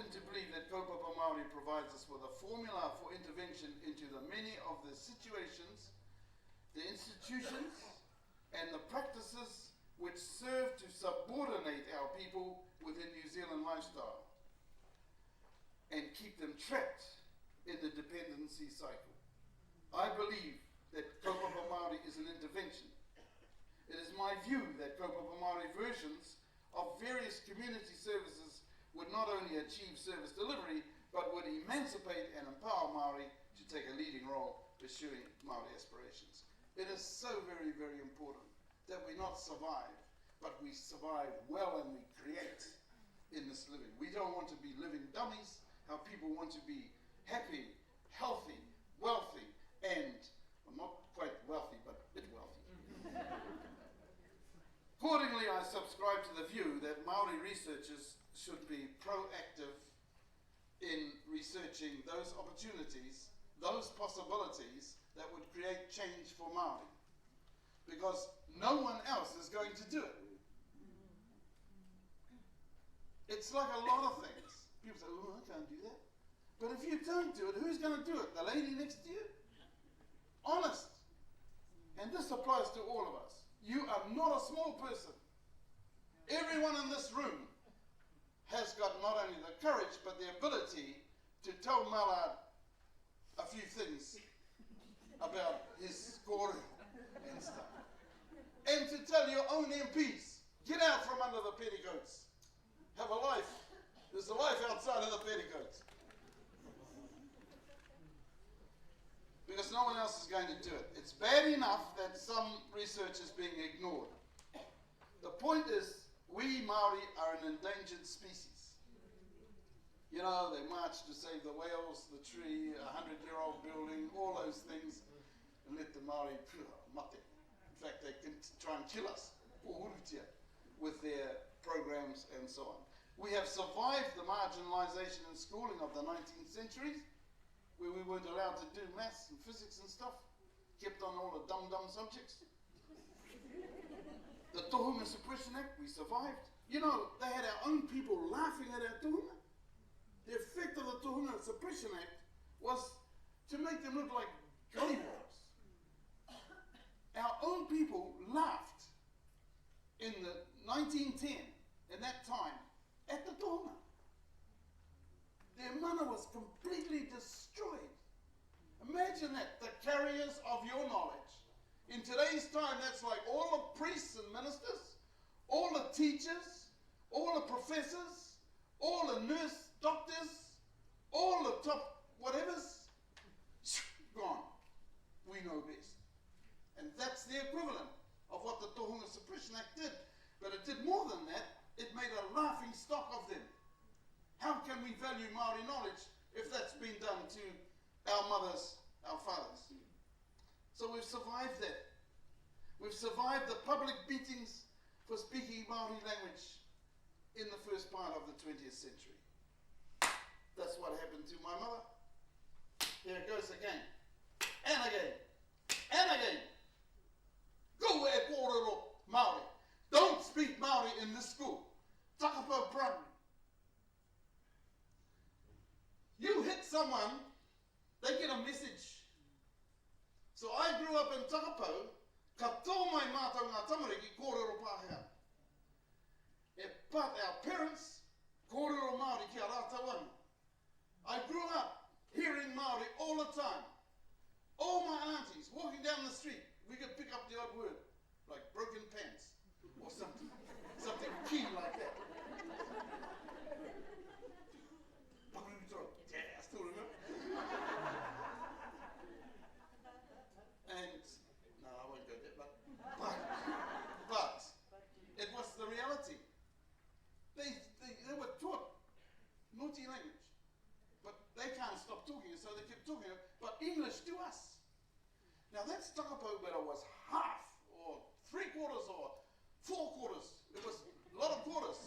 often to believe that kaupapa Māori provides us with a formula for intervention into the many of the situations, the institutions, and the practices which serve to subordinate our people within New Zealand lifestyle and keep them trapped in the dependency cycle. I believe that kaupapa Māori is an intervention. It is my view that kaupapa Māori versions of various community services would not only achieve service delivery, but would emancipate and empower Māori to take a leading role pursuing Māori aspirations. It is so very, very important that we not survive, but we survive well and we create in this living. We don't want to be living dummies, how people want to be happy, healthy, wealthy, and, well, not quite wealthy, but a bit wealthy. Accordingly, I subscribe to the view that Māori researchers should be proactive in researching those opportunities, those possibilities that would create change for Māori. Because no one else is going to do it. It's like a lot of things. People say, oh, I can't do that. But if you don't do it, who's going to do it? The lady next to you? Honest. And this applies to all of us. You are not a small person. Everyone in this room has got not only the courage, but the ability to tell Mallard a few things about his kōrero and stuff. And to tell your own MPs, get out from under the petticoats. Have a life. There's a life outside of the petticoats. Because no one else is going to do it. It's bad enough that some research is being ignored. The point is, we Māori are an endangered species. You know, they march to save the whales, the tree, 100-year-old building, all those things, and let the Māori mate. In fact, they can try and kill us, with their programs and so on. We have survived the marginalisation and schooling of the 19th century, where we weren't allowed to do maths and physics and stuff, kept on all the dumb subjects. The Tohunga Suppression Act, we survived. You know, they had our own people laughing at our tohunga. The effect of the Tohunga Suppression Act was to make them look like gollywogs. Our own people laughed in the 1910, in that time, at the tohunga. Their mana was completely destroyed. Imagine that, the carriers of your knowledge. In today's time, that's like all the priests and ministers, all the teachers, all the professors, all the nurse doctors, all the top whatevers, gone. We know best. And that's the equivalent of what the Tohunga Suppression Act did. But it did more than that. It made a laughing stock of them. How can we value Māori knowledge if that's been done to our mothers, our fathers? So we've survived that. We've survived the public beatings for speaking Māori language in the first part of the 20th century. That's what happened to my mother. Here it goes again. And again. And again. Go e kōrero Māori. Don't speak Māori in this school. Takapau Primary. You hit someone, they get a message. So I grew up in Takapau, ka tō mai mātou ngā tamariki kōrero Pāhea. But our parents, kōrero Māori ki a rātau anu. I grew up hearing Māori all the time. All my aunties walking down the street, we could pick up the odd word, like broken pants, or something key like that. Yeah, I still remember. And, no, I won't go there, but it was the reality. They were taught naughty language, but they can't stop talking, so they kept talking, but English to us. Now that's Takapau, but it was half, or 3/4, or 4/4. It was a lot of quarters.